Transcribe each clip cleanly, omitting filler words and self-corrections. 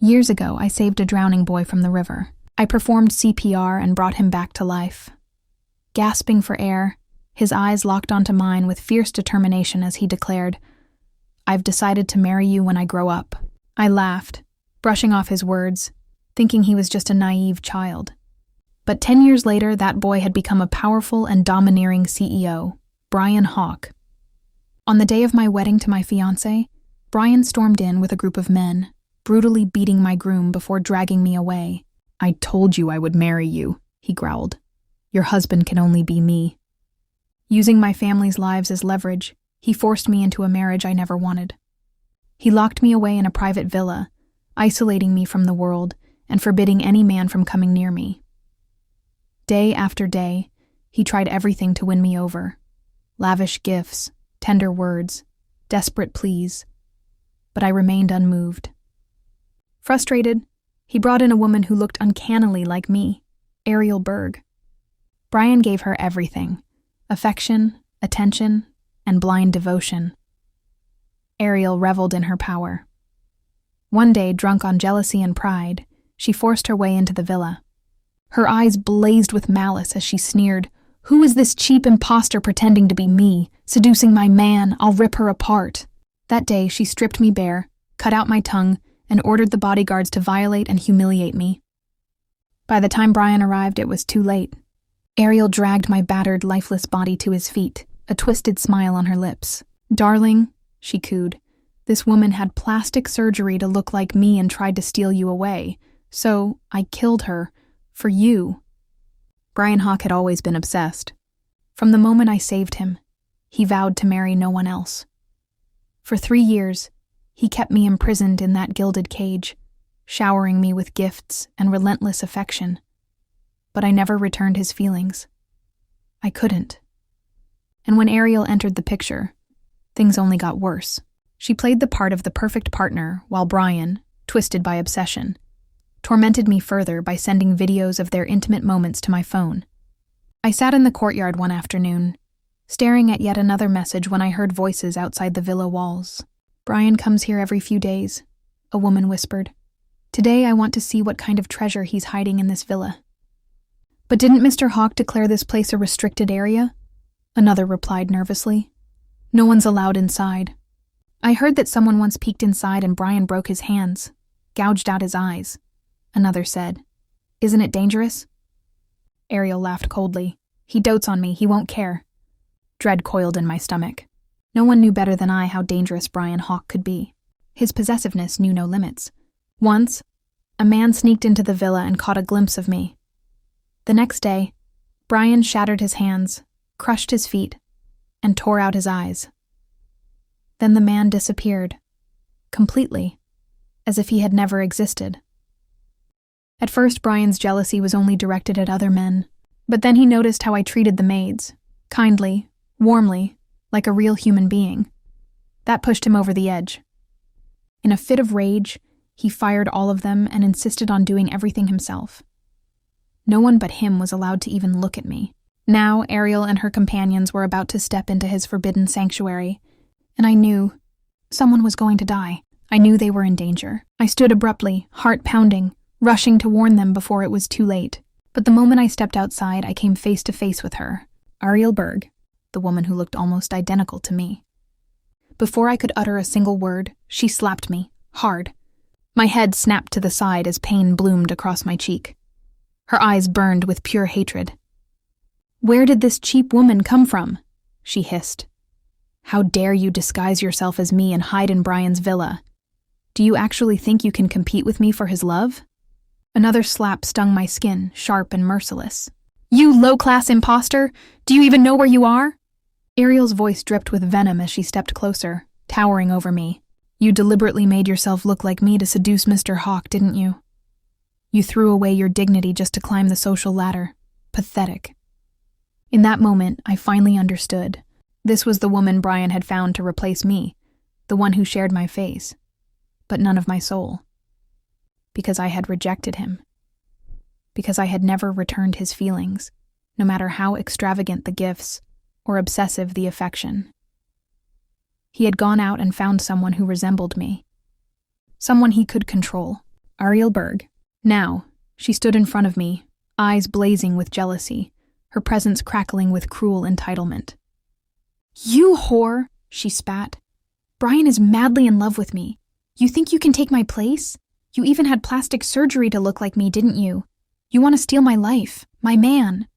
Years ago, I saved a drowning boy from the river. I performed CPR and brought him back to life. Gasping for air, his eyes locked onto mine with fierce determination as he declared, "I've decided to marry you when I grow up." I laughed, brushing off his words, thinking he was just a naive child. But 10 years later, that boy had become a powerful and domineering CEO, Brian Hawk. On the day of my wedding to my fiancé, Brian stormed in with a group of men, brutally beating my groom before dragging me away. "I told you I would marry you," he growled. "Your husband can only be me." Using my family's lives as leverage, he forced me into a marriage I never wanted. He locked me away in a private villa, isolating me from the world and forbidding any man from coming near me. Day after day, he tried everything to win me over. Lavish gifts, tender words, desperate pleas. But I remained unmoved. Frustrated, he brought in a woman who looked uncannily like me, Ariel Berg. Brian gave her everything: affection, attention, and blind devotion. Ariel reveled in her power. One day, drunk on jealousy and pride, she forced her way into the villa. Her eyes blazed with malice as she sneered, "Who is this cheap imposter pretending to be me, seducing my man? I'll rip her apart." That day, she stripped me bare, cut out my tongue, and ordered the bodyguards to violate and humiliate me. By the time Brian arrived, it was too late. Ariel dragged my battered, lifeless body to his feet, a twisted smile on her lips. "Darling," she cooed, "this woman had plastic surgery to look like me and tried to steal you away, so I killed her, for you." Brian Hawk had always been obsessed. From the moment I saved him, he vowed to marry no one else. For 3 years, he kept me imprisoned in that gilded cage, showering me with gifts and relentless affection. But I never returned his feelings. I couldn't. And when Ariel entered the picture, things only got worse. She played the part of the perfect partner while Brian, twisted by obsession, tormented me further by sending videos of their intimate moments to my phone. I sat in the courtyard one afternoon, staring at yet another message when I heard voices outside the villa walls. "Brian comes here every few days," a woman whispered. "Today I want to see what kind of treasure he's hiding in this villa." "But didn't Mr. Hawk declare this place a restricted area?" Another replied nervously. "No one's allowed inside. I heard that someone once peeked inside and Brian broke his hands, gouged out his eyes," another said. "Isn't it dangerous?" Ariel laughed coldly. "He dotes on me, he won't care." Dread coiled in my stomach. No one knew better than I how dangerous Brian Hawk could be. His possessiveness knew no limits. Once, a man sneaked into the villa and caught a glimpse of me. The next day, Brian shattered his hands, crushed his feet, and tore out his eyes. Then the man disappeared, completely, as if he had never existed. At first, Brian's jealousy was only directed at other men, but then he noticed how I treated the maids, kindly, warmly, like a real human being. That pushed him over the edge. In a fit of rage, he fired all of them and insisted on doing everything himself. No one but him was allowed to even look at me. Now, Ariel and her companions were about to step into his forbidden sanctuary, and I knew someone was going to die. I knew they were in danger. I stood abruptly, heart pounding, rushing to warn them before it was too late. But the moment I stepped outside, I came face to face with her, Ariel Berg, the woman who looked almost identical to me. Before I could utter a single word, she slapped me, hard. My head snapped to the side as pain bloomed across my cheek. Her eyes burned with pure hatred. "Where did this cheap woman come from?" she hissed. "How dare you disguise yourself as me and hide in Brian's villa? Do you actually think you can compete with me for his love?" Another slap stung my skin, sharp and merciless. "You low-class imposter! Do you even know where you are?" Ariel's voice dripped with venom as she stepped closer, towering over me. "You deliberately made yourself look like me to seduce Mr. Hawk, didn't you? You threw away your dignity just to climb the social ladder. Pathetic." In that moment, I finally understood. This was the woman Brian had found to replace me, the one who shared my face, but none of my soul. Because I had rejected him. Because I had never returned his feelings, no matter how extravagant the gifts or obsessive the affection. He had gone out and found someone who resembled me. Someone he could control. Ariel Berg. Now, she stood in front of me, eyes blazing with jealousy, her presence crackling with cruel entitlement. "You whore," she spat. "Brian is madly in love with me. You think you can take my place? You even had plastic surgery to look like me, didn't you? You want to steal my life, my man."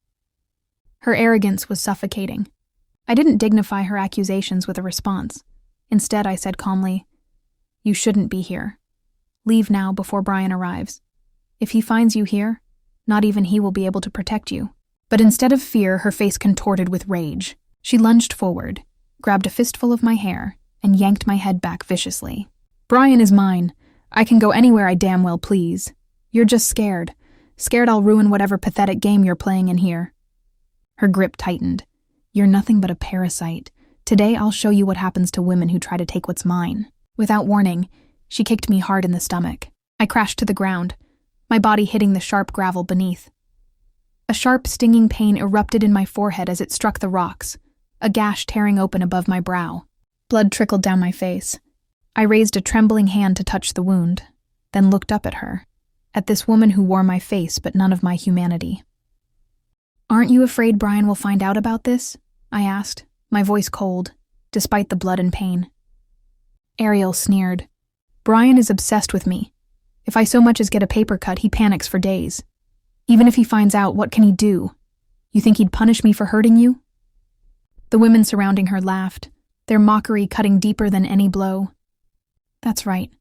Her arrogance was suffocating. I didn't dignify her accusations with a response. Instead, I said calmly, "You shouldn't be here. Leave now before Brian arrives. If he finds you here, not even he will be able to protect you." But instead of fear, her face contorted with rage. She lunged forward, grabbed a fistful of my hair, and yanked my head back viciously. "Brian is mine. I can go anywhere I damn well please. You're just scared. Scared I'll ruin whatever pathetic game you're playing in here." Her grip tightened. "You're nothing but a parasite. Today I'll show you what happens to women who try to take what's mine." Without warning, she kicked me hard in the stomach. I crashed to the ground, my body hitting the sharp gravel beneath. A sharp, stinging pain erupted in my forehead as it struck the rocks, a gash tearing open above my brow. Blood trickled down my face. I raised a trembling hand to touch the wound, then looked up at her, at this woman who wore my face but none of my humanity. "Aren't you afraid Brian will find out about this?" I asked, my voice cold, despite the blood and pain. Ariel sneered. "Brian is obsessed with me. If I so much as get a paper cut, he panics for days. Even if he finds out, what can he do? You think he'd punish me for hurting you?" The women surrounding her laughed, their mockery cutting deeper than any blow. "That's right.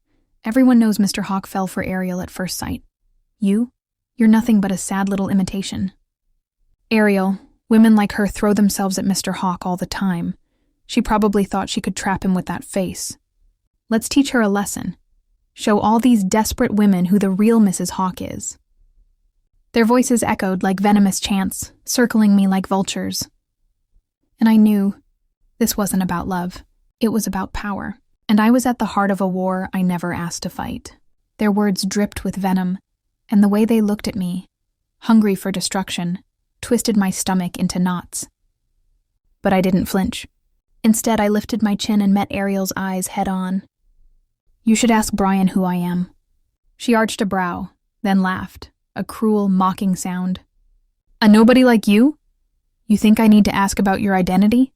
Everyone knows Mr. Hawk fell for Ariel at first sight. You're nothing but a sad little imitation." "Ariel, women like her throw themselves at Mr. Hawk all the time. She probably thought she could trap him with that face. Let's teach her a lesson. Show all these desperate women who the real Mrs. Hawk is." Their voices echoed like venomous chants, circling me like vultures. And I knew this wasn't about love. It was about power. And I was at the heart of a war I never asked to fight. Their words dripped with venom, and the way they looked at me, hungry for destruction, twisted my stomach into knots. But I didn't flinch. Instead, I lifted my chin and met Ariel's eyes head-on. "You should ask Brian who I am." She arched a brow, then laughed, a cruel, mocking sound. "A nobody like you? You think I need to ask about your identity?"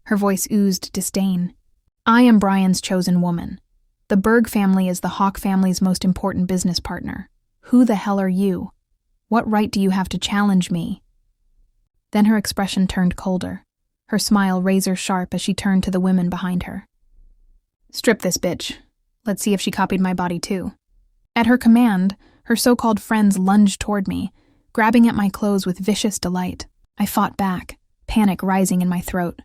Her voice oozed disdain. "I am Brian's chosen woman. The Berg family is the Hawk family's most important business partner. Who the hell are you? What right do you have to challenge me?" Then her expression turned colder, her smile razor-sharp as she turned to the women behind her. "Strip this bitch. Let's see if she copied my body too." At her command, her so-called friends lunged toward me, grabbing at my clothes with vicious delight. I fought back, panic rising in my throat.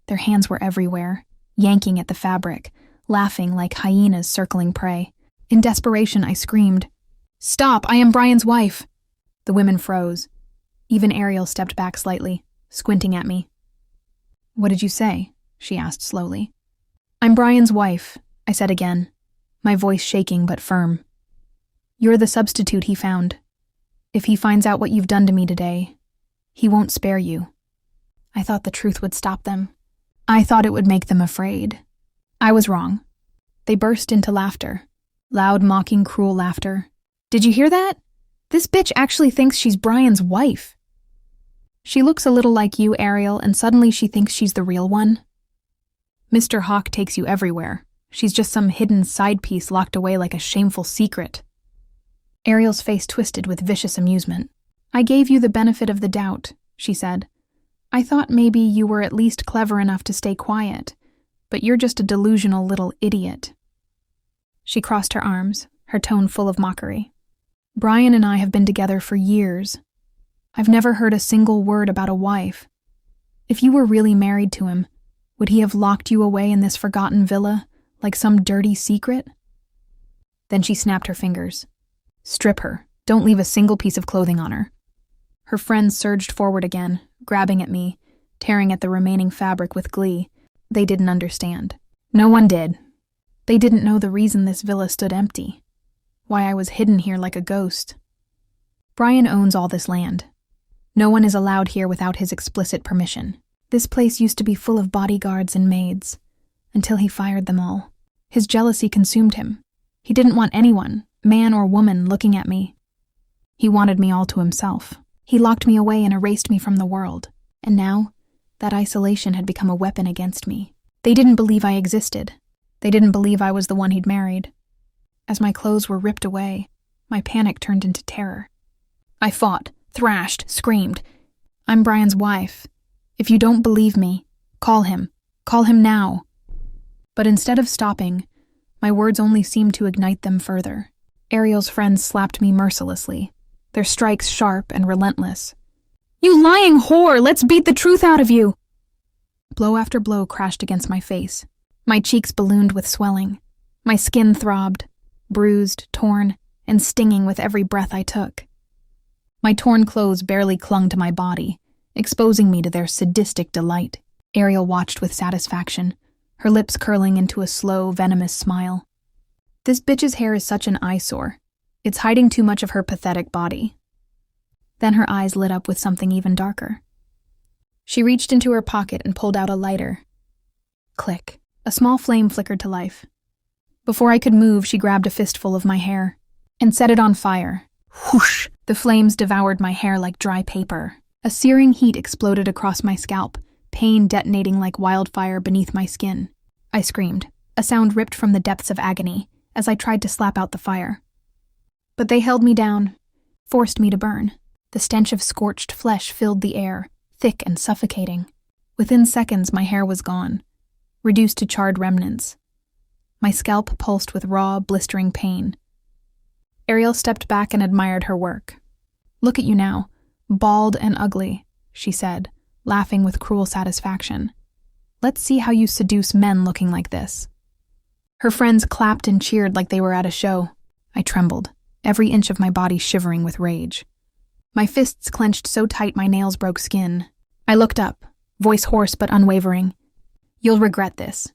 Their hands were everywhere, yanking at the fabric, laughing like hyenas circling prey. In desperation, I screamed, "Stop! I am Brian's wife!" The women froze. Even Ariel stepped back slightly, squinting at me. "What did you say?" she asked slowly. "I'm Brian's wife," I said again, my voice shaking but firm. "You're the substitute he found. If he finds out what you've done to me today, he won't spare you." I thought the truth would stop them. I thought it would make them afraid. I was wrong. They burst into laughter. Loud, mocking, cruel laughter. "Did you hear that? This bitch actually thinks she's Brian's wife. She looks a little like you, Ariel, and suddenly she thinks she's the real one. Mr. Hawk takes you everywhere. She's just some hidden side piece locked away like a shameful secret." Ariel's face twisted with vicious amusement. "I gave you the benefit of the doubt," she said. "I thought maybe you were at least clever enough to stay quiet, but you're just a delusional little idiot." She crossed her arms, her tone full of mockery. "Brian and I have been together for years. I've never heard a single word about a wife. If you were really married to him, would he have locked you away in this forgotten villa, like some dirty secret?" Then she snapped her fingers. "Strip her. Don't leave a single piece of clothing on her." Her friends surged forward again, grabbing at me, tearing at the remaining fabric with glee. They didn't understand. No one did. They didn't know the reason this villa stood empty, why I was hidden here like a ghost. Brian owns all this land. No one is allowed here without his explicit permission. This place used to be full of bodyguards and maids, until he fired them all. His jealousy consumed him. He didn't want anyone, man or woman looking at me. He wanted me all to himself. He locked me away and erased me from the world. And now, that isolation had become a weapon against me. They didn't believe I existed. They didn't believe I was the one he'd married. As my clothes were ripped away, my panic turned into terror. I fought, thrashed, screamed. I'm Brian's wife. If you don't believe me, call him. Call him now. But instead of stopping, my words only seemed to ignite them further. Ariel's friends slapped me mercilessly, their strikes sharp and relentless. You lying whore! Let's beat the truth out of you! Blow after blow crashed against my face. My cheeks ballooned with swelling. My skin throbbed, bruised, torn, and stinging with every breath I took. My torn clothes barely clung to my body, exposing me to their sadistic delight. Ariel watched with satisfaction, her lips curling into a slow, venomous smile. This bitch's hair is such an eyesore. It's hiding too much of her pathetic body. Then her eyes lit up with something even darker. She reached into her pocket and pulled out a lighter. Click. A small flame flickered to life. Before I could move, she grabbed a fistful of my hair and set it on fire. Whoosh! The flames devoured my hair like dry paper. A searing heat exploded across my scalp, pain detonating like wildfire beneath my skin. I screamed, a sound ripped from the depths of agony, as I tried to slap out the fire. But they held me down, forced me to burn. The stench of scorched flesh filled the air, thick and suffocating. Within seconds, my hair was gone, reduced to charred remnants. My scalp pulsed with raw, blistering pain. Ariel stepped back and admired her work. Look at you now, bald and ugly, she said, laughing with cruel satisfaction. Let's see how you seduce men looking like this. Her friends clapped and cheered like they were at a show. I trembled, every inch of my body shivering with rage. My fists clenched so tight my nails broke skin. I looked up, voice hoarse but unwavering. You'll regret this.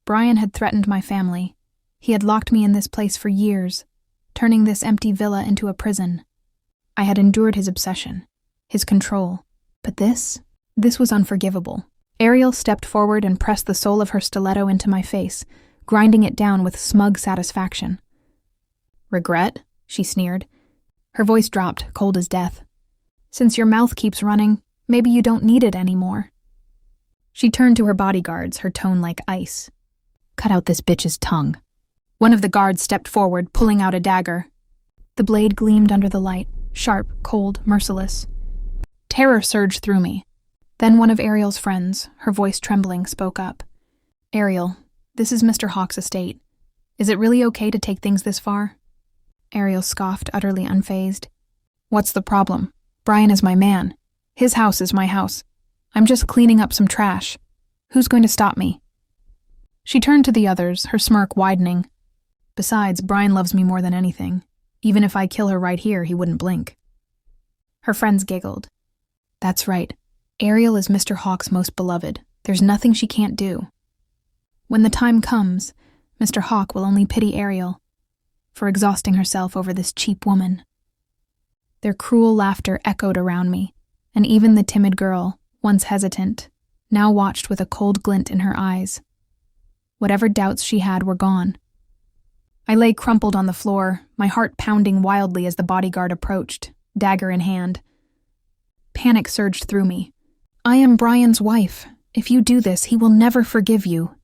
Brian had threatened my family. He had locked me in this place for years, turning this empty villa into a prison. I had endured his obsession, his control. But this was unforgivable. Ariel stepped forward and pressed the sole of her stiletto into my face, grinding it down with smug satisfaction. Regret? She sneered. Her voice dropped, cold as death. Since your mouth keeps running, maybe you don't need it anymore. She turned to her bodyguards, her tone like ice. Cut out this bitch's tongue. One of the guards stepped forward, pulling out a dagger. The blade gleamed under the light, sharp, cold, merciless. Terror surged through me. Then one of Ariel's friends, her voice trembling, spoke up. Ariel, this is Mr. Hawk's estate. Is it really okay to take things this far? Ariel scoffed, utterly unfazed. What's the problem? Brian is my man. His house is my house. I'm just cleaning up some trash. Who's going to stop me? She turned to the others, her smirk widening. Besides, Brian loves me more than anything. Even if I kill her right here, he wouldn't blink. Her friends giggled. That's right. Ariel is Mr. Hawk's most beloved. There's nothing she can't do. When the time comes, Mr. Hawk will only pity Ariel for exhausting herself over this cheap woman. Their cruel laughter echoed around me, and even the timid girl, once hesitant, now watched with a cold glint in her eyes. Whatever doubts she had were gone. I lay crumpled on the floor, my heart pounding wildly as the bodyguard approached, dagger in hand. Panic surged through me. I am Brian's wife. If you do this, he will never forgive you.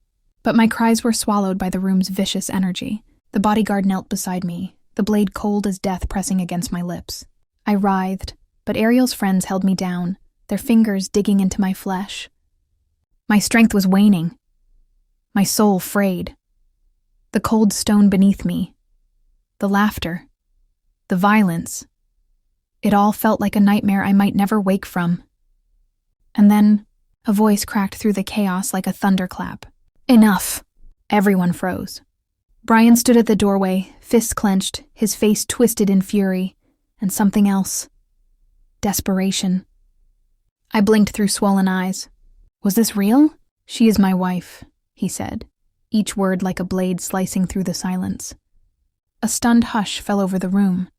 But my cries were swallowed by the room's vicious energy. The bodyguard knelt beside me, the blade cold as death pressing against my lips. I writhed, but Ariel's friends held me down, their fingers digging into my flesh. My strength was waning. My soul frayed. The cold stone beneath me. The laughter. The violence. It all felt like a nightmare I might never wake from. And then, a voice cracked through the chaos like a thunderclap. Enough! Everyone froze. Brian stood at the doorway, fists clenched, his face twisted in fury, and something else. Desperation. I blinked through swollen eyes. Was this real? She is my wife, he said, each word like a blade slicing through the silence. A stunned hush fell over the room.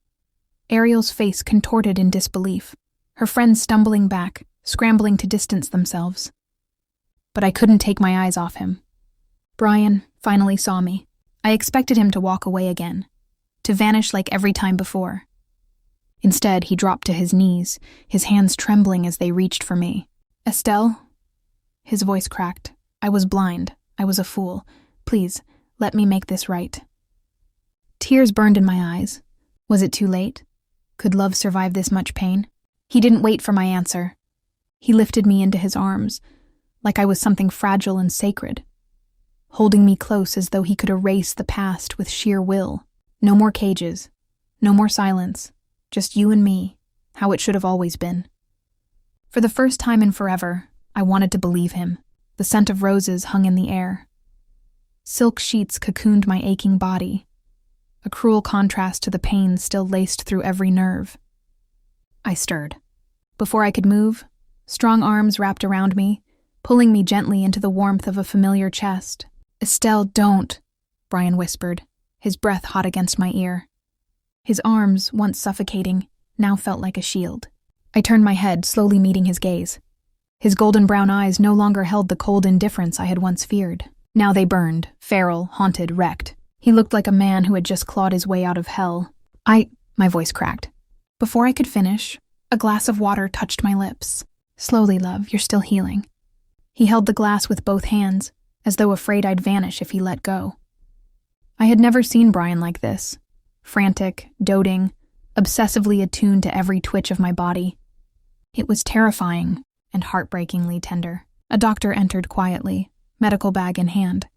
Ariel's face contorted in disbelief, her friends stumbling back, scrambling to distance themselves. But I couldn't take my eyes off him. Brian finally saw me. I expected him to walk away again, to vanish like every time before. Instead, he dropped to his knees, his hands trembling as they reached for me. "Estelle?" His voice cracked. "I was blind. I was a fool. Please, let me make this right." Tears burned in my eyes. Was it too late? Could love survive this much pain? He didn't wait for my answer. He lifted me into his arms, like I was something fragile and sacred, holding me close as though he could erase the past with sheer will. No more cages, no more silence, just you and me, how it should have always been. For the first time in forever, I wanted to believe him. The scent of roses hung in the air. Silk sheets cocooned my aching body, a cruel contrast to the pain still laced through every nerve. I stirred. Before I could move, strong arms wrapped around me, pulling me gently into the warmth of a familiar chest. "Estelle, don't," Brian whispered, his breath hot against my ear. His arms, once suffocating, now felt like a shield. I turned my head, slowly meeting his gaze. His golden brown eyes no longer held the cold indifference I had once feared. Now they burned, feral, haunted, wrecked. He looked like a man who had just clawed his way out of hell. My voice cracked. Before I could finish, a glass of water touched my lips. "Slowly, love, you're still healing." He held the glass with both hands, as though afraid I'd vanish if he let go. I had never seen Brian like this. Frantic, doting, obsessively attuned to every twitch of my body. It was terrifying and heartbreakingly tender. A doctor entered quietly, medical bag in hand.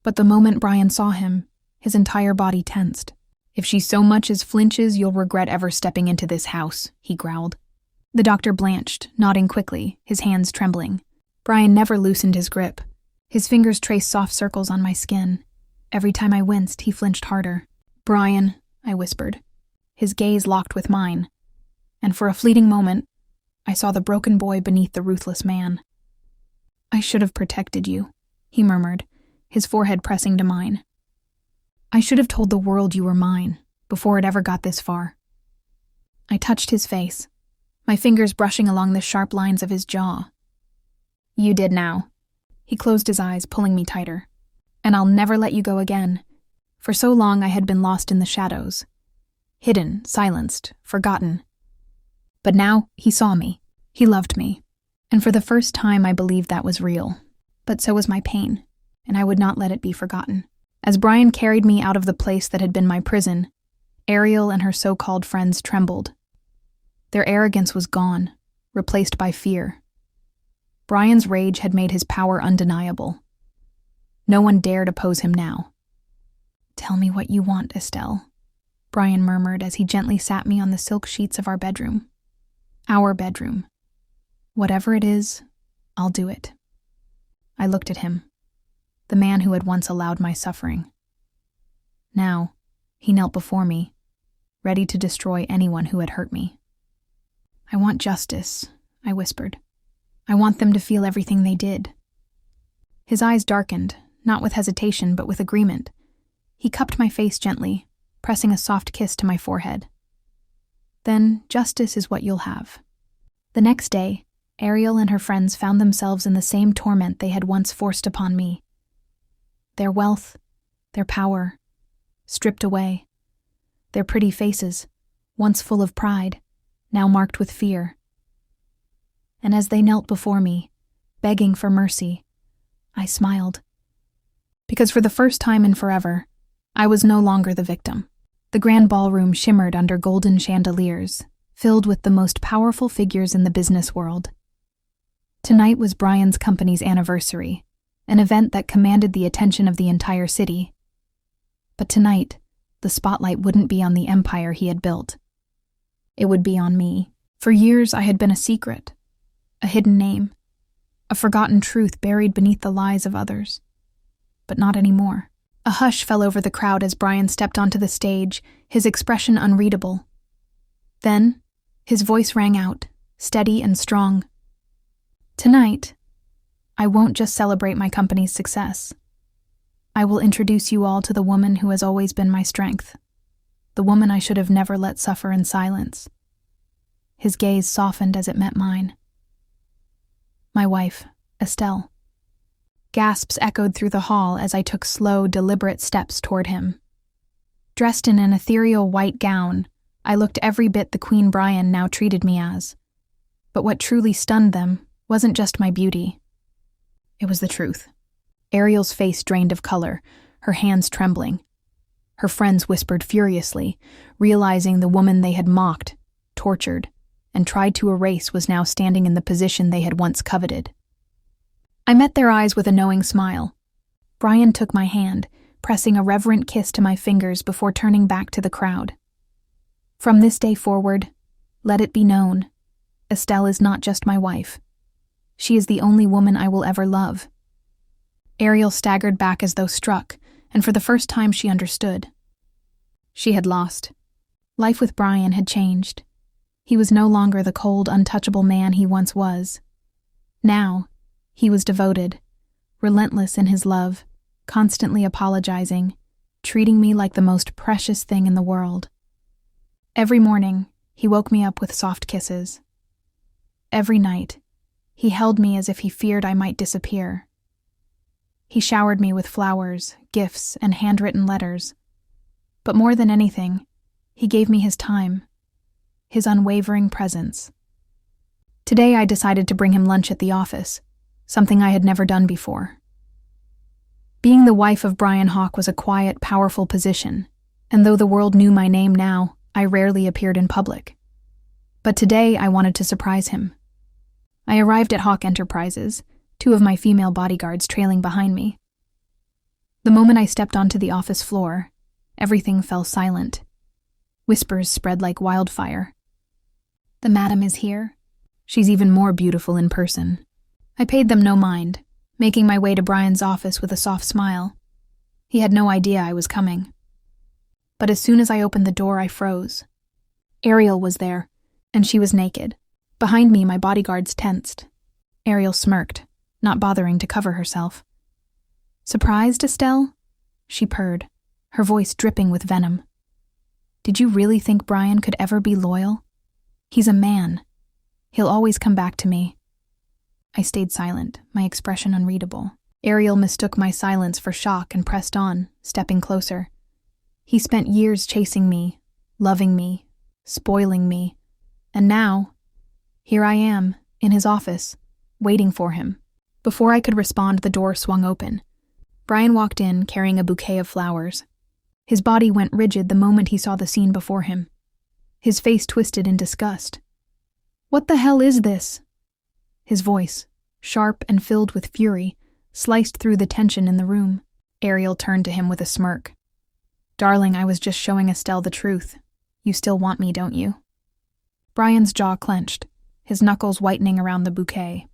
But the moment Brian saw him, his entire body tensed. "If she so much as flinches, you'll regret ever stepping into this house," he growled. The doctor blanched, nodding quickly, his hands trembling. Brian never loosened his grip. His fingers traced soft circles on my skin. Every time I winced, he flinched harder. "Brian," I whispered. His gaze locked with mine. And for a fleeting moment, I saw the broken boy beneath the ruthless man. "I should have protected you," he murmured, his forehead pressing to mine. "I should have told the world you were mine, before it ever got this far." I touched his face, my fingers brushing along the sharp lines of his jaw. "You did now." He closed his eyes, pulling me tighter. "And I'll never let you go again." For so long I had been lost in the shadows. Hidden, silenced, forgotten. But now he saw me. He loved me. And for the first time I believed that was real. But so was my pain, and I would not let it be forgotten. As Brian carried me out of the place that had been my prison, Ariel and her so-called friends trembled. Their arrogance was gone, replaced by fear. Brian's rage had made his power undeniable. No one dared oppose him now. "Tell me what you want, Estelle," Brian murmured as he gently sat me on the silk sheets of our bedroom. Our bedroom. "Whatever it is, I'll do it." I looked at him, the man who had once allowed my suffering. Now, he knelt before me, ready to destroy anyone who had hurt me. "I want justice," I whispered. "I want them to feel everything they did." His eyes darkened, not with hesitation but with agreement. He cupped my face gently, pressing a soft kiss to my forehead. "Then justice is what you'll have." The next day, Ariel and her friends found themselves in the same torment they had once forced upon me. Their wealth, their power, stripped away. Their pretty faces, once full of pride, now marked with fear. And as they knelt before me, begging for mercy, I smiled. Because for the first time in forever, I was no longer the victim. The grand ballroom shimmered under golden chandeliers, filled with the most powerful figures in the business world. Tonight was Brian's company's anniversary, an event that commanded the attention of the entire city. But tonight, the spotlight wouldn't be on the empire he had built. It would be on me. For years I had been a secret, a hidden name, a forgotten truth buried beneath the lies of others. But not anymore. A hush fell over the crowd as Brian stepped onto the stage, his expression unreadable. Then, his voice rang out, steady and strong. "Tonight, I won't just celebrate my company's success. I will introduce you all to the woman who has always been my strength, the woman I should have never let suffer in silence." His gaze softened as it met mine. "My wife, Estelle." Gasps echoed through the hall as I took slow, deliberate steps toward him. Dressed in an ethereal white gown, I looked every bit the Queen Brian now treated me as. But what truly stunned them wasn't just my beauty. It was the truth. Ariel's face drained of color, her hands trembling. Her friends whispered furiously, realizing the woman they had mocked, tortured, and tried to erase was now standing in the position they had once coveted. I met their eyes with a knowing smile. Brian took my hand, pressing a reverent kiss to my fingers before turning back to the crowd. From this day forward, let it be known, Estelle is not just my wife. She is the only woman I will ever love. Ariel staggered back as though struck, and for the first time she understood. She had lost. Life with Brian had changed. He was no longer the cold, untouchable man he once was. Now, he was devoted, relentless in his love, constantly apologizing, treating me like the most precious thing in the world. Every morning, he woke me up with soft kisses. Every night, he held me as if he feared I might disappear. He showered me with flowers, gifts, and handwritten letters. But more than anything, he gave me his time, his unwavering presence. Today I decided to bring him lunch at the office, something I had never done before. Being the wife of Brian Hawke was a quiet, powerful position, and though the world knew my name now, I rarely appeared in public. But today I wanted to surprise him. I arrived at Hawke Enterprises, 2 of my female bodyguards trailing behind me. The moment I stepped onto the office floor, everything fell silent. Whispers spread like wildfire. The madam is here. She's even more beautiful in person. I paid them no mind, making my way to Brian's office with a soft smile. He had no idea I was coming. But as soon as I opened the door, I froze. Ariel was there, and she was naked. Behind me, my bodyguards tensed. Ariel smirked, not bothering to cover herself. "Surprised, Estelle?" she purred, her voice dripping with venom. "Did you really think Brian could ever be loyal? He's a man. He'll always come back to me." I stayed silent, my expression unreadable. Ariel mistook my silence for shock and pressed on, stepping closer. He spent years chasing me, loving me, spoiling me, and now, here I am, in his office, waiting for him. Before I could respond, the door swung open. Brian walked in, carrying a bouquet of flowers. His body went rigid the moment he saw the scene before him. His face twisted in disgust. "What the hell is this?" His voice, sharp and filled with fury, sliced through the tension in the room. Ariel turned to him with a smirk. "Darling, I was just showing Estelle the truth. You still want me, don't you?" Brian's jaw clenched, his knuckles whitening around the bouquet.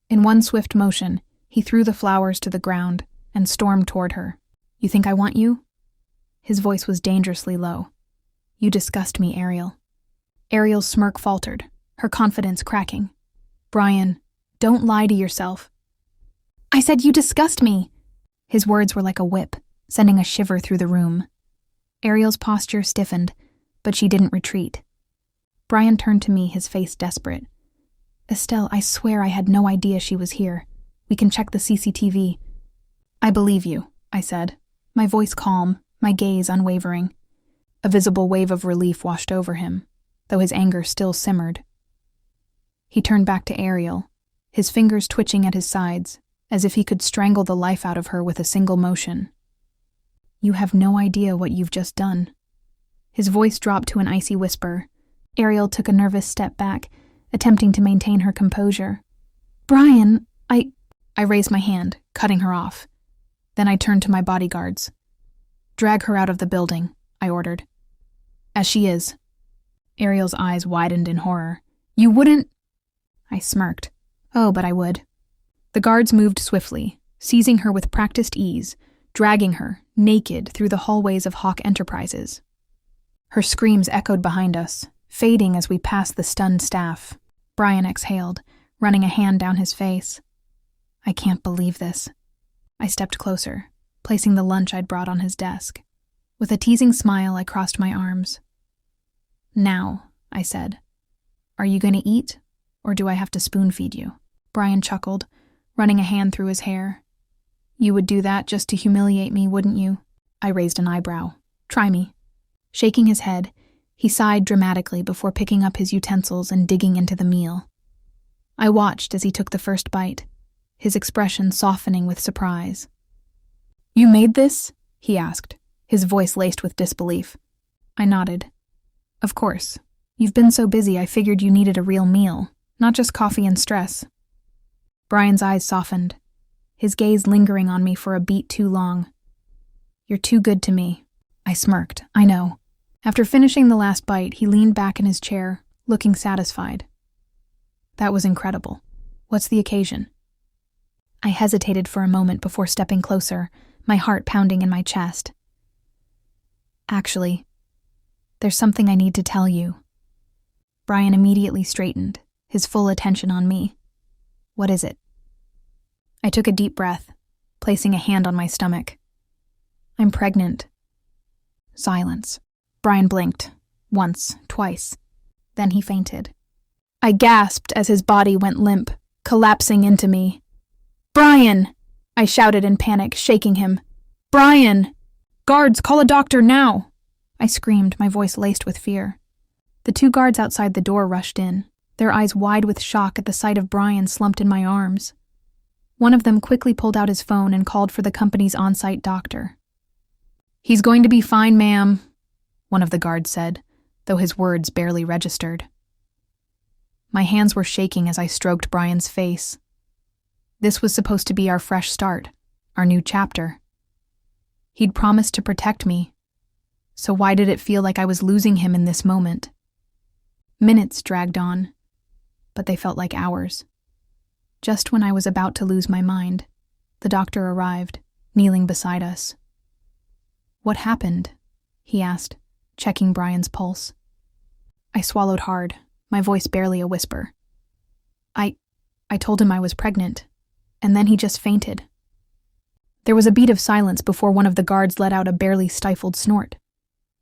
In one swift motion, he threw the flowers to the ground and stormed toward her. "You think I want you?" His voice was dangerously low. "You disgust me, Ariel." Ariel's smirk faltered, her confidence cracking. "Brian, don't lie to yourself." "I said you disgust me." His words were like a whip, sending a shiver through the room. Ariel's posture stiffened, but she didn't retreat. Brian turned to me, his face desperate. "Estelle, I swear I had no idea she was here. We can check the CCTV. "I believe you," I said, my voice calm, my gaze unwavering. A visible wave of relief washed over him, though his anger still simmered. He turned back to Ariel, his fingers twitching at his sides, as if he could strangle the life out of her with a single motion. "You have no idea what you've just done." His voice dropped to an icy whisper. Ariel took a nervous step back, attempting to maintain her composure. "Brian, I raised my hand, cutting her off. Then I turned to my bodyguards. "Drag her out of the building," I ordered. "As she is." Ariel's eyes widened in horror. "You wouldn't—" I smirked. "Oh, but I would." The guards moved swiftly, seizing her with practiced ease, dragging her, naked, through the hallways of Hawke Enterprises. Her screams echoed behind us, fading as we passed the stunned staff. Brian exhaled, running a hand down his face. "I can't believe this." I stepped closer, placing the lunch I'd brought on his desk. With a teasing smile, I crossed my arms. "Now," I said, "are you going to eat, or do I have to spoon-feed you?" Brian chuckled, running a hand through his hair. "You would do that just to humiliate me, wouldn't you?" I raised an eyebrow. Try me." Shaking his head, he sighed dramatically before picking up his utensils and digging into the meal. I watched as he took the first bite, his expression softening with surprise. "You made this?" he asked, his voice laced with disbelief. I nodded. "Of course. You've been so busy I figured you needed a real meal, not just coffee and stress." Brian's eyes softened, his gaze lingering on me for a beat too long. "You're too good to me." I smirked. "I know." After finishing the last bite, he leaned back in his chair, looking satisfied. "That was incredible. What's the occasion?" I hesitated for a moment before stepping closer, my heart pounding in my chest. "Actually, there's something I need to tell you." Brian immediately straightened, his full attention on me. "What is it?" I took a deep breath, placing a hand on my stomach. "I'm pregnant." Silence. Brian blinked. Once, twice. Then he fainted. I gasped as his body went limp, collapsing into me. "Brian!" I shouted in panic, shaking him. "Brian! Guards, call a doctor now!" I screamed, my voice laced with fear. The 2 guards outside the door rushed in, their eyes wide with shock at the sight of Brian slumped in my arms. One of them quickly pulled out his phone and called for the company's on-site doctor. "He's going to be fine, ma'am," one of the guards said, though his words barely registered. My hands were shaking as I stroked Brian's face. This was supposed to be our fresh start, our new chapter. He'd promised to protect me, so why did it feel like I was losing him in this moment? Minutes dragged on, but they felt like hours. Just when I was about to lose my mind, the doctor arrived, kneeling beside us. "What happened?" he asked, checking Brian's pulse. I swallowed hard, my voice barely a whisper. I told him I was pregnant, and then he just fainted. There was a beat of silence before one of the guards let out a barely stifled snort.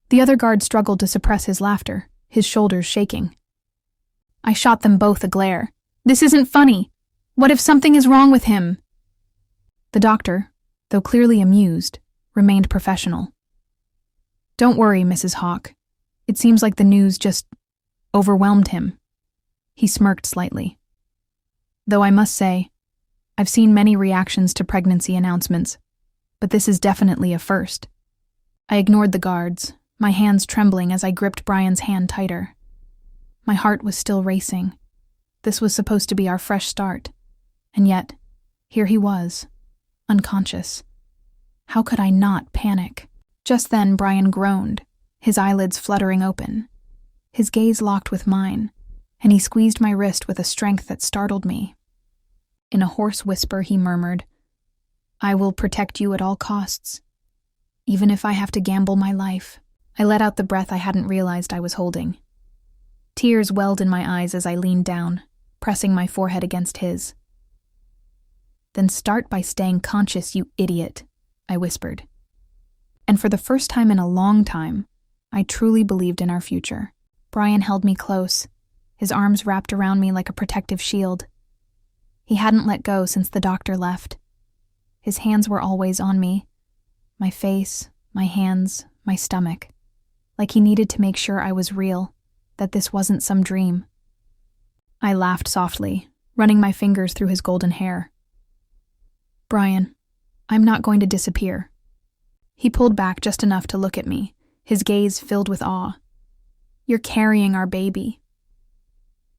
The other guard struggled to suppress his laughter, his shoulders shaking. I shot them both a glare. "This isn't funny! What if something is wrong with him?" The doctor, though clearly amused, remained professional. "Don't worry, Mrs. Hawk. It seems like the news just overwhelmed him." He smirked slightly. "Though I must say, I've seen many reactions to pregnancy announcements, but this is definitely a first." I ignored the guards, my hands trembling as I gripped Brian's hand tighter. My heart was still racing. This was supposed to be our fresh start, and yet, here he was, unconscious. How could I not panic? Just then, Brian groaned, his eyelids fluttering open. His gaze locked with mine, and he squeezed my wrist with a strength that startled me. In a hoarse whisper, he murmured, "I will protect you at all costs, even if I have to gamble my life." I let out the breath I hadn't realized I was holding. Tears welled in my eyes as I leaned down, pressing my forehead against his. "Then start by staying conscious, you idiot," I whispered. And for the first time in a long time, I truly believed in our future. Brian held me close, his arms wrapped around me like a protective shield. He hadn't let go since the doctor left. His hands were always on me, my face, my hands, my stomach, like he needed to make sure I was real, that this wasn't some dream. I laughed softly, running my fingers through his golden hair. "Brian, I'm not going to disappear." He pulled back just enough to look at me, his gaze filled with awe. "You're carrying our baby."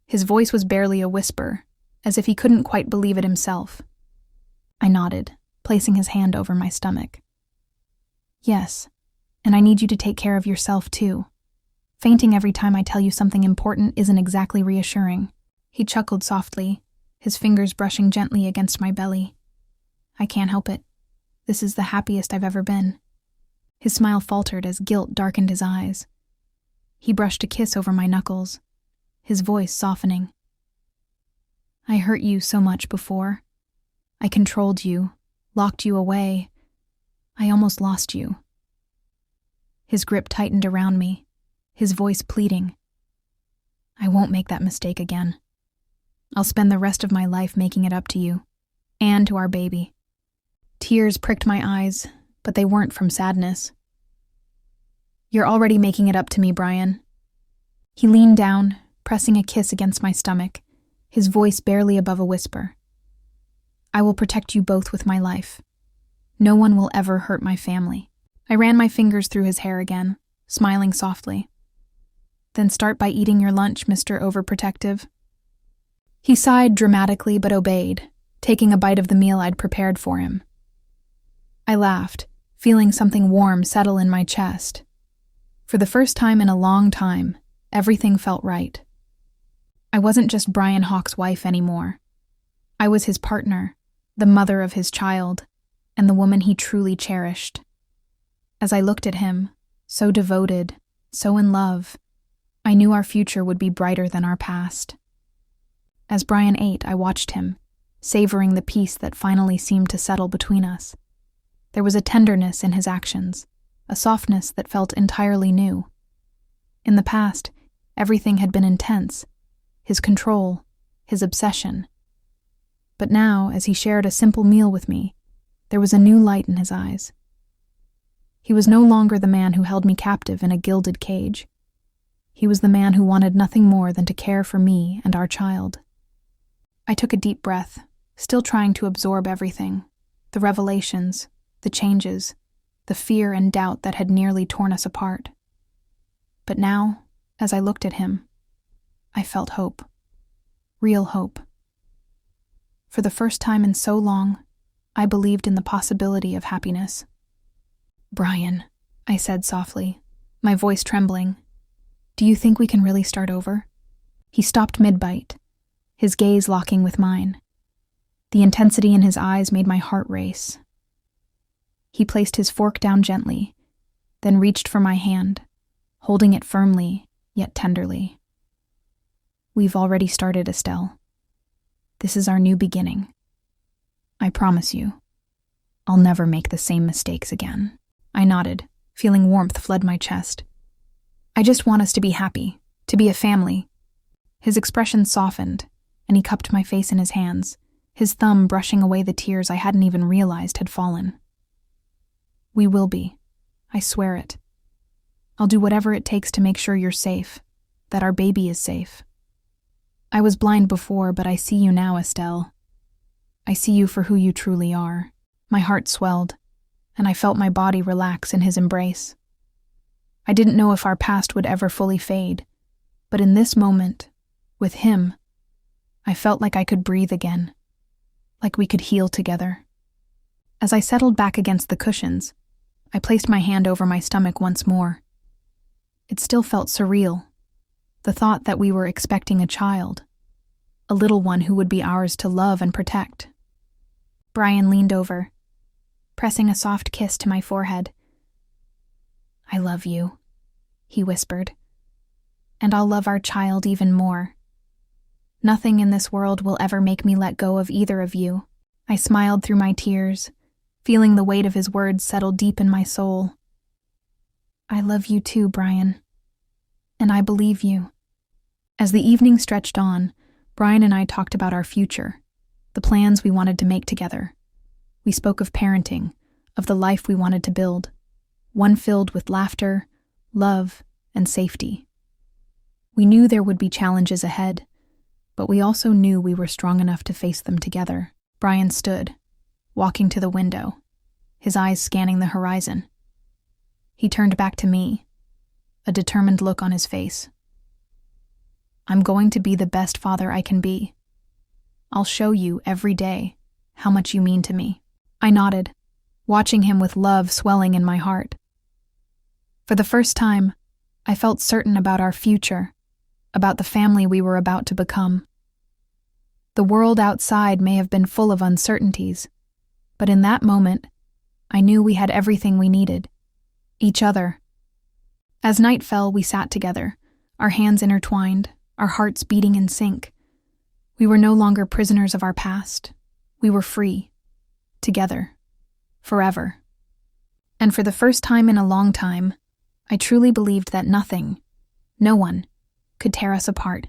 His voice was barely a whisper, as if he couldn't quite believe it himself. I nodded, placing his hand over my stomach. "Yes, and I need you to take care of yourself too. Fainting every time I tell you something important isn't exactly reassuring." He chuckled softly, his fingers brushing gently against my belly. "I can't help it. This is the happiest I've ever been." His smile faltered as guilt darkened his eyes. He brushed a kiss over my knuckles, his voice softening. "I hurt you so much before. I controlled you, locked you away. I almost lost you." His grip tightened around me, his voice pleading. "I won't make that mistake again. I'll spend the rest of my life making it up to you, and to our baby." Tears pricked my eyes, but they weren't from sadness. You're already making it up to me, Brian. He leaned down, pressing a kiss against my stomach, his voice barely above a whisper. I will protect you both with my life. No one will ever hurt my family. I ran my fingers through his hair again, smiling softly. Then start by eating your lunch, Mr. Overprotective. He sighed dramatically but obeyed, taking a bite of the meal I'd prepared for him. I laughed, feeling something warm settle in my chest. For the first time in a long time, everything felt right. I wasn't just Brian Hawk's wife anymore. I was his partner, the mother of his child, and the woman he truly cherished. As I looked at him, so devoted, so in love, I knew our future would be brighter than our past. As Brian ate, I watched him, savoring the peace that finally seemed to settle between us. There was a tenderness in his actions, a softness that felt entirely new. In the past, everything had been intense, his control, his obsession. But now, as he shared a simple meal with me, there was a new light in his eyes. He was no longer the man who held me captive in a gilded cage. He was the man who wanted nothing more than to care for me and our child. I took a deep breath, still trying to absorb everything, the revelations, the changes, the fear and doubt that had nearly torn us apart. But now, as I looked at him, I felt hope. Real hope. For the first time in so long, I believed in the possibility of happiness. Brian, I said softly, my voice trembling, do you think we can really start over? He stopped mid-bite, his gaze locking with mine. The intensity in his eyes made my heart race. He placed his fork down gently, then reached for my hand, holding it firmly, yet tenderly. We've already started, Estelle. This is our new beginning. I promise you, I'll never make the same mistakes again. I nodded, feeling warmth flood my chest. I just want us to be happy, to be a family. His expression softened, and he cupped my face in his hands, his thumb brushing away the tears I hadn't even realized had fallen. We will be. I swear it. I'll do whatever it takes to make sure you're safe, that our baby is safe. I was blind before, but I see you now, Estelle. I see you for who you truly are. My heart swelled, and I felt my body relax in his embrace. I didn't know if our past would ever fully fade, but in this moment, with him, I felt like I could breathe again, like we could heal together. As I settled back against the cushions, I placed my hand over my stomach once more. It still felt surreal, the thought that we were expecting a child, a little one who would be ours to love and protect. Brian leaned over, pressing a soft kiss to my forehead. I love you, he whispered, and I'll love our child even more. Nothing in this world will ever make me let go of either of you. I smiled through my tears, feeling the weight of his words settle deep in my soul. I love you too, Brian, and I believe you. As the evening stretched on, Brian and I talked about our future, the plans we wanted to make together. We spoke of parenting, of the life we wanted to build, one filled with laughter, love, and safety. We knew there would be challenges ahead, but we also knew we were strong enough to face them together. Brian stood, walking to the window, his eyes scanning the horizon. He turned back to me, a determined look on his face. I'm going to be the best father I can be. I'll show you every day how much you mean to me. I nodded, watching him with love swelling in my heart. For the first time, I felt certain about our future, about the family we were about to become. The world outside may have been full of uncertainties, but in that moment, I knew we had everything we needed. Each other. As night fell, we sat together, our hands intertwined, our hearts beating in sync. We were no longer prisoners of our past. We were free. Together. Forever. And for the first time in a long time, I truly believed that nothing, no one, could tear us apart.